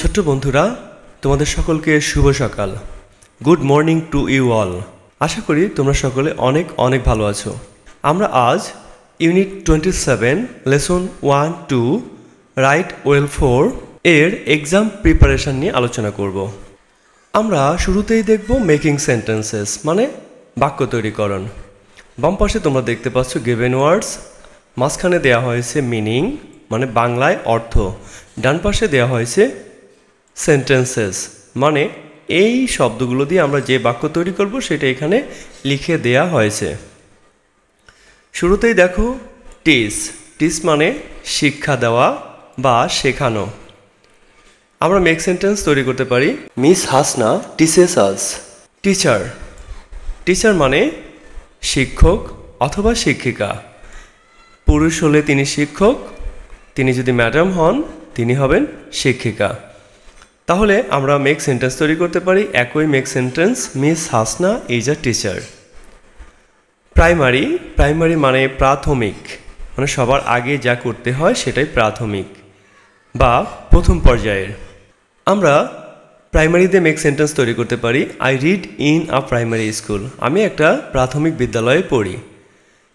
ছোট্ট বন্ধুরা, তোমাদের সকলকে শুভ সকাল। Good morning to you all. আশা করি তোমরা সকলে অনেক অনেক ভালো আছো। আমরা আজ ইউনিট 27 লেসন 1-2 রাইট ওয়েল 4 এর এক্সাম প্রিপারেশন নিয়ে আলোচনা করব। আমরা শুরুতেই দেখব মেকিং সেন্টেন্সেস মানে বাক্য তৈরিকরণ। বাম পাশে তোমরা দেখতে পাচ্ছ গিভেন ওয়ার্ডস, মাঝখানে দেওয়া হয়েছে মিনিং মানে বাংলায় অর্থ, ডান পাশে দেওয়া হয়েছে সেন্টেন্সেস মানে এই শব্দগুলো দিয়ে আমরা যে বাক্য তৈরি করব সেটা এখানে লিখে দেয়া হয়েছে। শুরুতেই দেখো টিচ, টিচ মানে শিক্ষা দেওয়া বা শেখানো। আমরা মেক সেন্টেন্স তৈরি করতে পারি miss Hasna teaches us. Teacher, teacher মানে শিক্ষক অথবা শিক্ষিকা। পুরুষ হলে তিনি শিক্ষক, তিনি যদি ম্যাডাম হন তিনি হবেন শিক্ষিকা। তাহলে আমরা মেক সেন্টেন্স তৈরি করতে পারি একই make sentence miss Hasna is a teacher. Primary, primary মানে প্রাথমিক, মানে সবার আগে যা করতে হয় সেটাই প্রাথমিক বা প্রথম পর্যায়ের। আমরা প্রাইমারিতে মেক সেন্টেন্স তৈরি করতে পারি I read in a primary school. আমি একটা প্রাথমিক বিদ্যালয়ে পড়ি।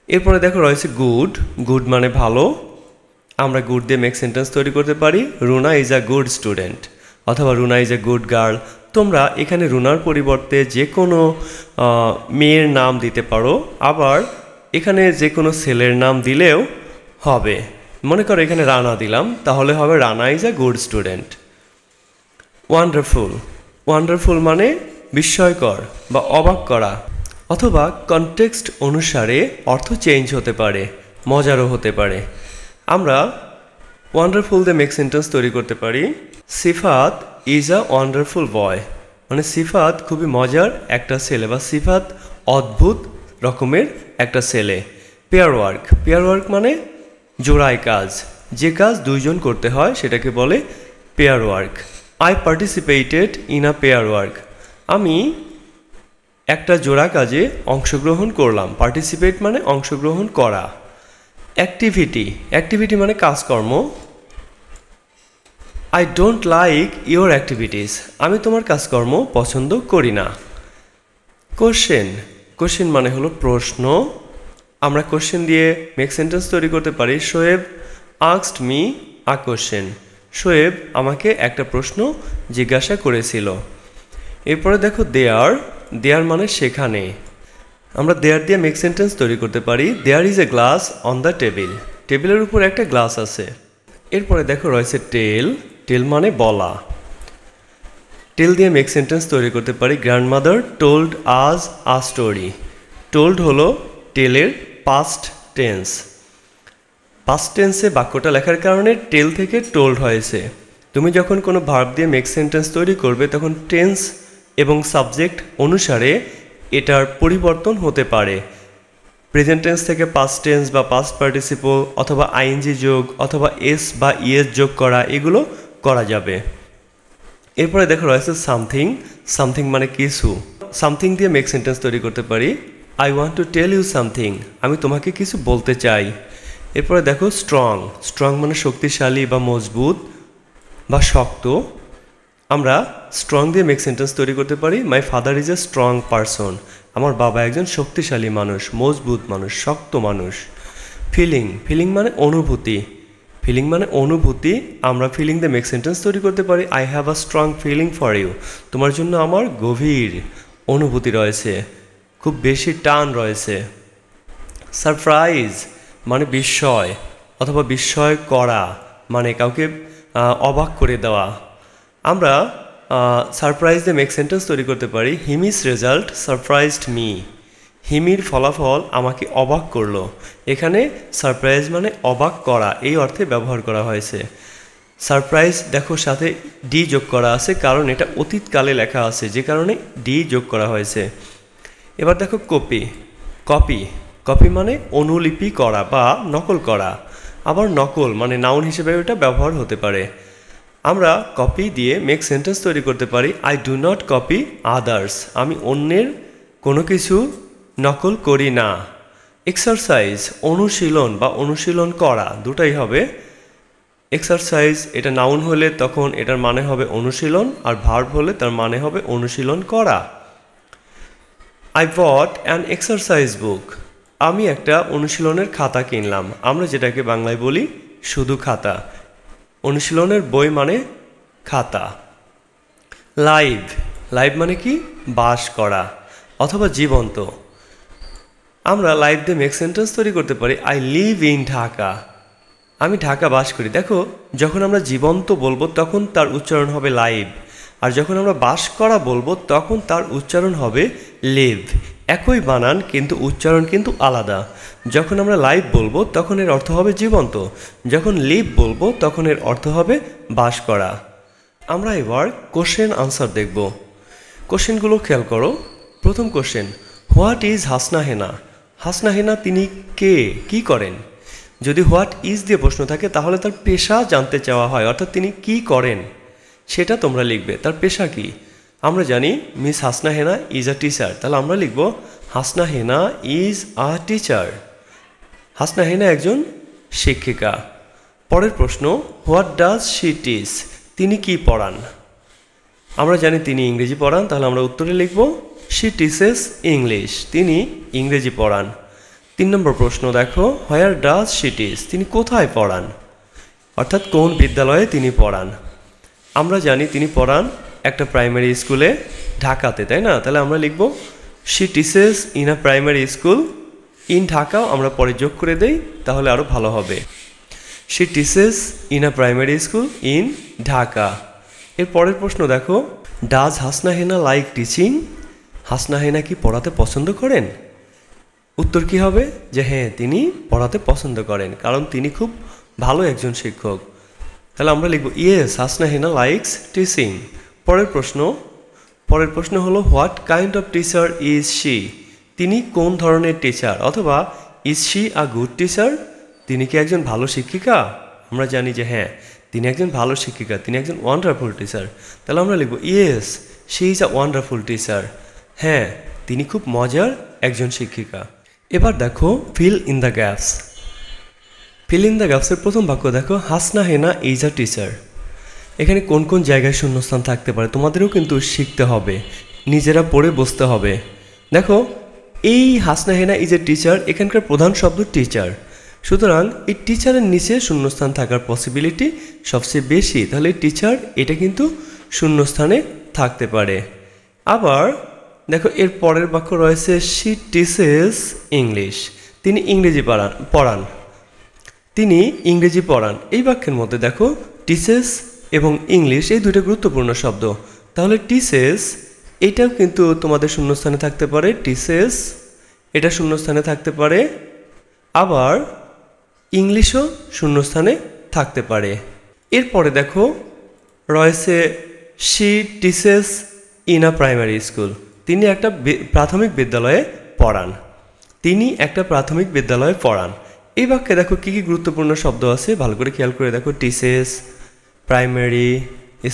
এরপরে দেখো রয়েছে গুড, গুড মানে ভালো। আমরা গুড দিয়ে মেক সেন্টেন্স তৈরি করতে পারি Runa is a good student অথবা Runa is a good girl. তোমরা এখানে রুনার পরিবর্তে যে কোনো মেয়ের নাম দিতে পারো, আবার এখানে যে কোনো ছেলের নাম দিলেও হবে। মনে করো এখানে রানা দিলাম, তাহলে হবে Rana is a good student. Wonderful, wonderful মানে বিস্ময়কর বা অবাক করা, অথবা কনটেক্সট অনুসারে অর্থ চেঞ্জ হতে পারে, মজারও হতে পারে। আমরা ওয়ান্ডারফুল দিয়ে মেক সেন্টেন্স তৈরি করতে পারি সিফাত ইজ আ ওয়ান্ডারফুল বয়, মানে সিফাত খুবই মজার একটা ছেলে বা সিফাত অদ্ভুত রকমের একটা ছেলে। পেয়ার ওয়ার্ক, পেয়ার ওয়ার্ক মানে জোড়ায় কাজ, যে কাজ দুইজন করতে হয় সেটাকে বলে pair work. I participated in a pair work, আমি একটা জোড়া কাজে অংশগ্রহণ করলাম। পার্টিসিপেট মানে অংশগ্রহণ করা। অ্যাক্টিভিটি, অ্যাক্টিভিটি মানে কাজকর্ম। I don't like your activities, আমি তোমার কাজকর্ম পছন্দ করি না। কোশ্চেন, কোশ্চেন মানে হলো প্রশ্ন। আমরা কোশ্চেন দিয়ে মেক সেন্টেন্স তৈরি করতে পারি Shoaib asked me a question, Shoaib আমাকে একটা প্রশ্ন জিজ্ঞাসা করেছিল। এরপরে দেখো দেয়ার, দেয়ার মানে সেখানে। আমরা দেয়ার দিয়ে মেক সেন্টেন্স তৈরি করতে পারি there is a glass on the table, টেবিলের উপর একটা গ্লাস আছে। এরপরে দেখো রয়েছে টেল, টেল মানে বলা। টেল দিয়ে মেক সেন্টেন্স তৈরি করতে পারি গ্র্যান্ডমাদার টোল্ড আজ আ স্টোরি। টোল্ড হলো টেলের পাস্ট টেন্স। পাস্ট টেন্সে বাক্যটা লেখার কারণে টেল থেকে টোল্ড হয়েছে। তুমি যখন কোনো ভার্ব দিয়ে মেক সেন্টেন্স তৈরি করবে তখন টেন্স এবং সাবজেক্ট অনুসারে এটার পরিবর্তন হতে পারে। প্রেজেন্ট টেন্স থেকে পাস্ট টেন্স বা পাস্ট পার্টিসিপল অথবা আইএনজি যোগ অথবা এস বা ইএস যোগ করা, এগুলো করা যাবে। এরপরে দেখো রয়েছে সামথিং, সামথিং মানে কিছু। সামথিং দিয়ে মেক সেন্টেন্স তৈরি করতে পারি I want to tell you something, আমি তোমাকে কিছু বলতে চাই। এরপরে দেখো স্ট্রং, স্ট্রং মানে শক্তিশালী বা মজবুত বা শক্ত। আমরা স্ট্রং দিয়ে মেক সেন্টেন্স তৈরি করতে পারি my father is a strong person, আমার বাবা একজন শক্তিশালী মানুষ, মজবুত মানুষ, শক্ত মানুষ। ফিলিং, ফিলিং মানে অনুভূতি, ফিলিং মানে অনুভূতি। আমরা ফিলিং দিয়ে মেক সেন্টেন্স তৈরি করতে পারি I have a strong feeling for you, তোমার জন্য আমার গভীর অনুভূতি রয়েছে, খুব বেশি টান রয়েছে। সারপ্রাইজ মানে বিস্ময় অথবা বিস্ময় করা, মানে কাউকে অবাক করে দেওয়া। আমরা সারপ্রাইজ দিয়ে মেক সেন্টেন্স তৈরি করতে পারি হিমিস রেজাল্ট সারপ্রাইজড মি, হিমির ফলাফল আমাকে অবাক করলো। এখানে সারপ্রাইজ মানে অবাক করা, এই অর্থে ব্যবহার করা হয়েছে। সারপ্রাইজ দেখো সাথে ডি যোগ করা আছে, কারণ এটা অতীতকালে লেখা আছে যে কারণে ডি যোগ করা হয়েছে। এবার দেখো কপি, কপি, কপি মানে অনুলিপি করা বা নকল করা। আবার নকল মানে নাউন হিসেবে এটা ব্যবহার হতে পারে। আমরা কপি দিয়ে মেক সেন্টেন্স তৈরি করতে পারি I do not copy others, আমি অন্যের কোনো কিছু নকল করি না। এক্সারসাইজ অনুশীলন বা অনুশীলন করা দুটাই হবে। এক্সারসাইজ এটা নাউন হলে তখন এটার মানে হবে অনুশীলন, আর ভার্ব হলে তার মানে হবে অনুশীলন করা। আই বট অ্যান এক্সারসাইজ বুক। আমি একটা অনুশীলনের খাতা কিনলাম। আমরা যেটাকে বাংলায় বলি শুধু খাতা। অনুশীলনের বই মানে খাতা। লাইভ, লাইভ মানে কি? বাস করা অথবা জীবন্ত। আমরা লাইভ দিয়ে মেক সেন্টেন্স তৈরি করতে পারি। I live in Dhaka. আমি ঢাকা বাস করি। দেখো, যখন আমরা জীবন্ত বলবো তখন তার উচ্চারণ হবে লাইভ, আর যখন আমরা বাস করা বলবো তখন তার উচ্চারণ হবে লিভ। একই বানান কিন্তু উচ্চারণ কিন্তু আলাদা। যখন আমরা লাইভ বলবো তখন এর অর্থ হবে জীবন্ত, যখন লিভ বলবো তখন এর অর্থ হবে বাস করা। আমরা এবার কোশ্চেন আনসার দেখব। কোশ্চেনগুলো খেয়াল করো। প্রথম কোশ্চেন, হোয়াট ইজ হাসনা হেনা? হাসনা হেনা তিনি কে, কি করেন? যদি হোয়াট ইজ দিয়ে প্রশ্ন থাকে তাহলে তার পেশা জানতে চাওয়া হয়, অর্থাৎ তিনি কি করেন সেটা তোমরা লিখবে। তার পেশা কি? আমরা জানি miss Hasna Hena is a teacher, তাহলে আমরা লিখব Hasna Hena is a teacher. Hasna Hena একজন শিক্ষিকা। পরের প্রশ্ন, হোয়াট ডাজ শি টিচ? তিনি কি পড়ান? আমরা জানি তিনি ইংরেজি পড়ান, তাহলে আমরা উত্তরে লিখব শি টিচেস ইংলিশ। তিনি ইংরেজি পড়ান। 3 নম্বর প্রশ্ন দেখো, হোয়ার ডাজ শি টিচ? তিনি কোথায় পড়ান, অর্থাৎ কোন বিদ্যালয়ে তিনি পড়ান? আমরা জানি তিনি পড়ান একটা প্রাইমারি স্কুলে ঢাকাতে, তাই না? তাহলে আমরা লিখব she teaches in a primary school in ঢাকাও আমরা পরে যোগ করে দেই, তাহলে আরও ভালো হবে। She teaches in a primary school in Dhaka. এর পরের প্রশ্ন দেখো, does Hasna Hena like teaching? Hasna Hena কি পড়াতে পছন্দ করেন? উত্তর কি হবে? যে হ্যাঁ, তিনি পড়াতে পছন্দ করেন, কারণ তিনি খুব ভালো একজন শিক্ষক। তাহলে আমরা লিখব ইয়েস হাসনা হেনা লাইকস টিচিং। পরের প্রশ্ন হলো, what kind of teacher is she? তিনি কোন ধরনের টিচার, অথবা is she a good teacher? তিনি কি একজন ভালো শিক্ষিকা? আমরা জানি যে হ্যাঁ, তিনি একজন ভালো শিক্ষিকা, তিনি একজন ওয়ান্ডারফুল টিচার। তাহলে আমরা লিখব yes she is a wonderful teacher. হ্যাঁ, তিনি খুব মজার একজন শিক্ষিকা। এবার দেখো fill in the gaps. Fill in the গ্যাপসের প্রথম বাক্য দেখো, Hasna Hena is a teacher. এখানে কোন কোন জায়গায় শূন্যস্থান থাকতে পারে তোমাদেরও কিন্তু শিখতে হবে, নিজেরা পড়ে বসতে হবে। দেখো, এই Hasna Hena is a teacher, এখানকার প্রধান শব্দ টিচার, সুতরাং এই টিচারের নিচে শূন্যস্থান থাকার পসিবিলিটি সবচেয়ে বেশি। তাহলে টিচার এটা কিন্তু শূন্যস্থানে থাকতে পারে। আবার দেখো, এর পরের বাক্য রয়েছে শি টিচেস ইংলিশ। তিনি ইংরেজি পড়ান। তিনি ইংরেজি পড়ান। এই বাক্যের মধ্যে দেখো টিচেস এবং ইংলিশ এই দুটো গুরুত্বপূর্ণ শব্দ। তাহলে টিচেস এটাও কিন্তু তোমাদের শূন্যস্থানে থাকতে পারে, টিচেস এটা শূন্যস্থানে থাকতে পারে, আবার ইংলিশও শূন্যস্থানে থাকতে পারে। এরপরে দেখো রয়েছে she teaches in a primary school. তিনি একটা প্রাথমিক বিদ্যালয়ে পড়ান। তিনি একটা প্রাথমিক বিদ্যালয়ে পড়ান। এই বাক্যে দেখো কী কী গুরুত্বপূর্ণ শব্দ আছে, ভালো করে খেয়াল করে দেখো। টিচেস, প্রাইমারি,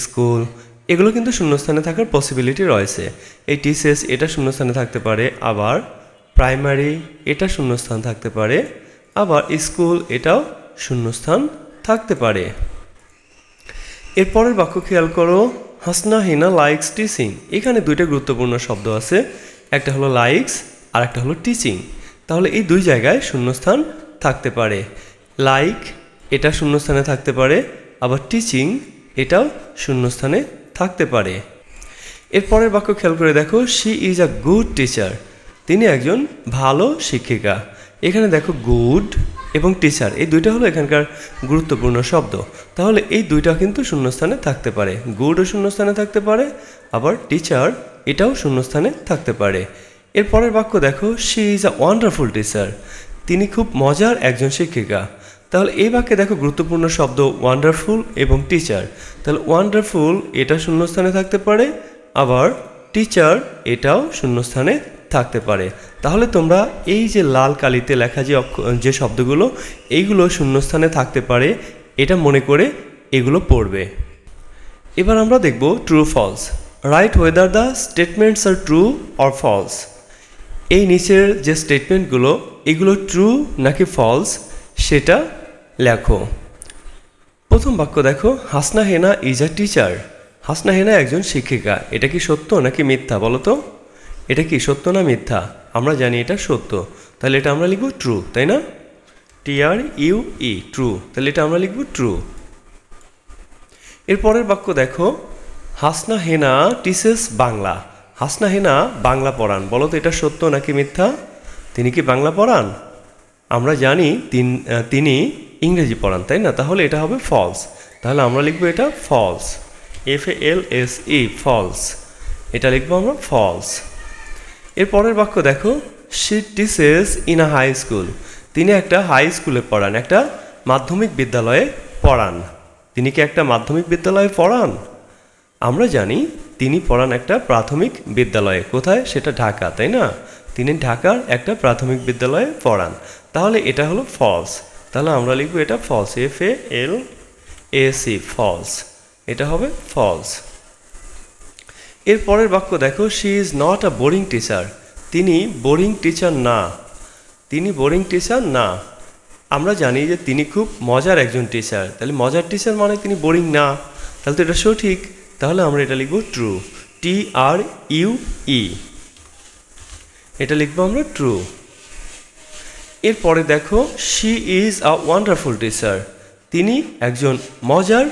স্কুল, এগুলো কিন্তু শূন্যস্থানে থাকার পসিবিলিটি রয়েছে। এই টিচেস এটা শূন্যস্থানে থাকতে পারে, আবার প্রাইমারি এটা শূন্যস্থান থাকতে পারে, আবার স্কুল এটাও শূন্যস্থান থাকতে পারে। এরপরের বাক্য খেয়াল করো, হাসনা হেনা লাইকস টিচিং। এখানে দুইটা গুরুত্বপূর্ণ শব্দ আছে, একটা হলো লাইকস আর একটা হলো টিচিং। তাহলে এই দুই জায়গায় শূন্যস্থান থাকতে পারে। লাইক এটা শূন্যস্থানে থাকতে পারে, আবার টিচিং এটাও শূন্যস্থানে থাকতে পারে। এরপরের বাক্য খেয়াল করে দেখো, she is a good teacher. তিনি একজন ভালো শিক্ষিকা। এখানে দেখো গুড এবং টিচার এই দুইটা হলো এখানকার গুরুত্বপূর্ণ শব্দ। তাহলে এই দুইটা কিন্তু শূন্যস্থানে থাকতে পারে, গুডও শূন্যস্থানে থাকতে পারে, আবার টিচার এটাও শূন্যস্থানে থাকতে পারে। এরপরের বাক্য দেখো, she is a wonderful teacher. তিনি খুব মজার একজন শিক্ষিকা। তাহলে এই বাক্যে দেখো গুরুত্বপূর্ণ শব্দ ওয়ান্ডারফুল এবং টিচার। তাহলে ওয়ান্ডারফুল এটা শূন্যস্থানে থাকতে পারে, আবার টিচার এটাও শূন্যস্থানে থাকতে পারে। তাহলে তোমরা এই যে লাল কালিতে লেখা যে শব্দগুলো এইগুলো শূন্যস্থানে থাকতে পারে এটা মনে করে এগুলো পড়বে। এবার আমরা দেখব true false. Right whether the statements আর ট্রু অর ফলস। এই নিচের যে স্টেটমেন্টগুলো এগুলো ট্রু নাকি ফলস সেটা লেখো। প্রথম বাক্য দেখো, Hasna Hena is a teacher. Hasna Hena একজন শিক্ষিকা। এটা কি সত্য নাকি মিথ্যা বলো তো? এটা কি সত্য না মিথ্যা? আমরা জানি এটা সত্য, তাহলে এটা আমরা লিখব ট্রু, তাই না? TRUE, ট্রু, তাহলে এটা আমরা লিখব ট্রু। এরপরের বাক্য দেখো, হাসনা হেনা টিচেস বাংলা। হাসনা হেনা বাংলা পড়ান। বলো তো এটা সত্য নাকি মিথ্যা? তিনি কি বাংলা পড়ান? আমরা জানি তিনি ইংরেজি পড়ান, তাই না? তাহলে এটা হবে ফলস। তাহলে আমরা লিখবো এটা ফলস, FALSE, ফলস। এটা লিখবো আমরা ফলস। এরপরের বাক্য দেখো, she teaches in a high school. তিনি একটা হাই স্কুলে পড়ান, একটা মাধ্যমিক বিদ্যালয়ে পড়ান। তিনি কি একটা মাধ্যমিক বিদ্যালয়ে পড়ান? আমরা জানি তিনি পড়ান একটা প্রাথমিক বিদ্যালয়ে। কোথায়? সেটা ঢাকা, তাই না? তিনি ঢাকার একটা প্রাথমিক বিদ্যালয়ে পড়ান। তাহলে এটা হলো ফলস। তাহলে আমরা লিখব এটা ফলস, FALSE, ফলস। এটা হবে ফলস। এর পরের বাক্য দেখো, she is not a boring teacher. তিনি বোরিং টিচার না। তিনি বোরিং টিচার না। আমরা জানি যে তিনি খুব মজার একজন টিচার। তাহলে মজার টিচার মানে তিনি বোরিং না। তাহলে তো এটা সঠিক। তাহলে আমরা এটা লিখব ট্রু, TRUE। এটা লিখবো আমরা ট্রু। এরপরে দেখো, she is a wonderful teacher. তিনি একজন মজার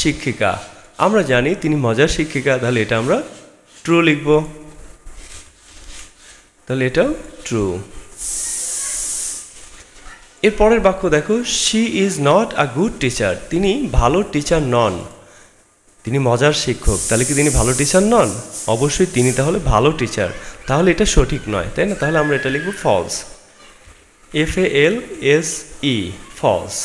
শিক্ষিকা। আমরা জানি তিনি মজার শিক্ষিকা। তাহলে এটা আমরা ট্রু লিখব। তাহলে এটাও ট্রু। এরপরের বাক্য দেখো, she is not a good teacher. তিনি ভালো টিচার নন। তিনি মজার শিক্ষক। তাহলে কি তিনি ভালো টিচার নন? অবশ্যই তিনি তাহলে ভালো টিচার। তাহলে এটা সঠিক নয়, তাই না? তাহলে আমরা এটা লিখব ফলস, FALSE, ফলস।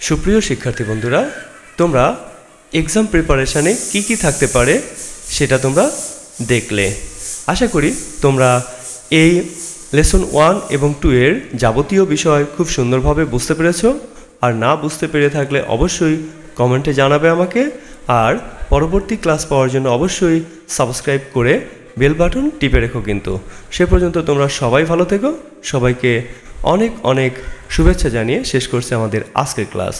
সুপ্রিয় শিক্ষার্থী বন্ধুরা, তোমরা এক্সাম প্রিপারেশানে কি কি থাকতে পারে সেটা তোমরা দেখলে। আশা করি তোমরা এই লেসন 1 এবং 2 এর যাবতীয় বিষয় খুব সুন্দরভাবে বুঝতে পেরেছ। আর না বুঝতে পেরে থাকলে অবশ্যই কমেন্টে জানাবে আমাকে। আর পরবর্তী ক্লাস পাওয়ার জন্য অবশ্যই সাবস্ক্রাইব করে বেল বাটন টিপে রেখো কিন্তু। সে পর্যন্ত তোমরা সবাই ভালো থেকো। সবাইকে অনেক অনেক শুভেচ্ছা জানিয়ে শেষ করছে আমাদের আজকের ক্লাস।